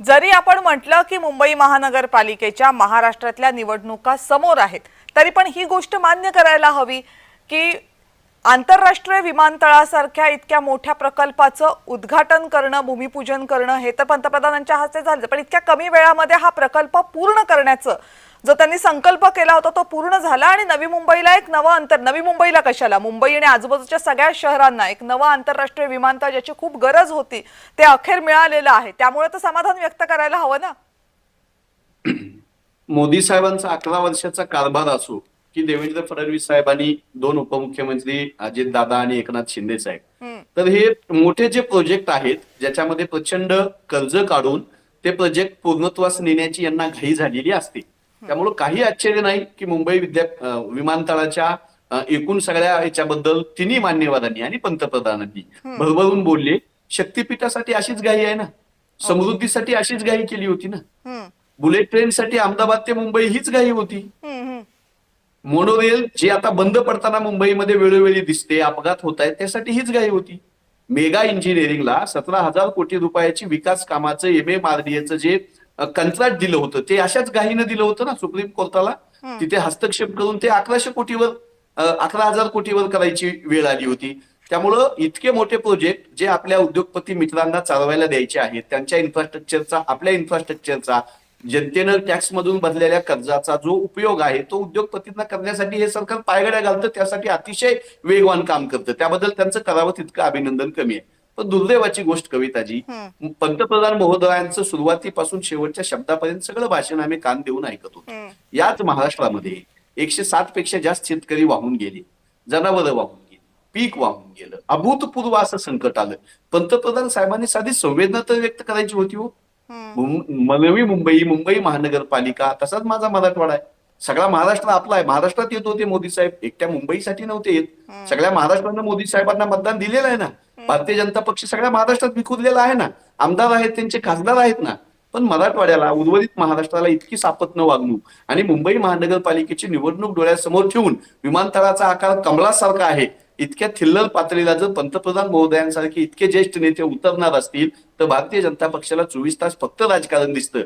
जरी आपण म्हटलं की मुंबई महानगरपालिकेच्या महाराष्ट्रातल्या निवडणुका समोर आहेत, तरी पण ही गोष्ट मान्य करायला हवी की आंतरराष्ट्रीय विमानतळासारख्या इतक्या मोठ्या प्रकल्पाचं उद्घाटन करणं, भूमिपूजन करणं हे तर पंतप्रधानांच्या हस्ते झालं, पण इतक्या कमी वेळामध्ये हा प्रकल्प पूर्ण करण्याचं जो त्यांनी संकल्प केला होता तो पूर्ण झाला आणि नवी मुंबईला एक नवं नवी मुंबईला कशाला, मुंबई आणि आजूबाजूच्या सगळ्या शहरांना एक नवं आंतरराष्ट्रीय विमानतळ ज्याची खूप गरज होती ते अखेर मिळालेलं आहे. त्यामुळे तर समाधान व्यक्त करायला हवं ना. मोदी साहेबांचा 11 वर्षाचा कारभार असो की देवेंद्र फडणवीस साहेबांनी दोन उपमुख्यमंत्री अजितदादा आणि एकनाथ शिंदे साहेब, तर हे मोठे जे प्रोजेक्ट आहेत ज्याच्यामध्ये प्रचंड कर्ज काढून ते प्रोजेक्ट पूर्णत्वास नेण्याची यांना घाई झालेली असते. त्यामुळे काही आश्चर्य नाही की मुंबई विमानतळाच्या एकूण सगळ्या याच्याबद्दल तिन्ही मान्यवरांनी आणि पंतप्रधानांनी भरभरून बोलले. शक्तीपीठासाठी अशीच घाई आहे ना, समृद्धीसाठी अशीच घाई केली होती ना, बुलेट ट्रेनसाठी अहमदाबाद ते मुंबई हीच घाई होती. मोनोरेल जे आता बंद पडताना मुंबईमध्ये वेळोवेळी दिसते, अपघात होत आहेत, त्यासाठी हीच घाई होती. मेगा इंजिनिअरिंगला 17,000 कोटी रुपयाची विकास कामाचं MMRDA जे कंत्राट दिलं होतं ते अशाच घाईनं दिलं होतं ना सुप्रीम कोर्टाला. तिथे हस्तक्षेप करून ते 1100 कोटीवर 11,000 कोटीवर करायची वेळ आली होती. त्यामुळं इतके मोठे प्रोजेक्ट जे आपल्या उद्योगपती मित्रांना चालवायला द्यायचे आहेत, त्यांच्या इन्फ्रास्ट्रक्चरचा, आपल्या इन्फ्रास्ट्रक्चरचा, जनतेनं टॅक्स मधून भरलेल्या कर्जाचा जो उपयोग आहे तो उद्योगपतींना करण्यासाठी हे सरकार पायघड्या घालतं. त्यासाठी अतिशय वेगवान काम करतं. त्याबद्दल त्यांचं करावं तितकं अभिनंदन कमी आहे. पण दुर्दैवाची गोष्ट कविताजी, पंतप्रधान महोदयांचं सुरुवातीपासून शेवटच्या शब्दापर्यंत सगळं भाषण आम्ही कान देऊन ऐकत होतो. याच महाराष्ट्रामध्ये 107 पेक्षा जास्त शेतकरी वाहून गेले, जनावरं वाहून गेली, पीक वाहून गेलं, अभूतपूर्व असं संकट आलं. पंतप्रधान साहेबांनी साधी संवेदना तर व्यक्त करायची होती हो. नवी मुंबई, मुंबई महानगरपालिका, तसाच माझा मराठवाडा आहे. सगळा महाराष्ट्र आपला आहे. महाराष्ट्रात येत होते मोदी साहेब, एकट्या मुंबईसाठी नव्हते येत. सगळ्या महाराष्ट्रानं मोदी साहेबांना मतदान दिलेलं आहे ना. भारतीय जनता पक्ष सगळ्या महाराष्ट्रात विखुरलेला आहे ना. आमदार आहेत, त्यांचे खासदार आहेत ना. पण मराठवाड्याला, उर्वरित महाराष्ट्राला इतकी सापत न वागणूक आणि मुंबई महानगरपालिकेची निवडणूक डोळ्यासमोर ठेवून विमानतळाचा आकार कमळासारखा आहे, इतक्या थिल्लर पातळीला जर पंतप्रधान महोदयांसारखे इतके ज्येष्ठ नेते उतरणार असतील तर भारतीय जनता पक्षाला 24 तास फक्त राजकारण दिसतं.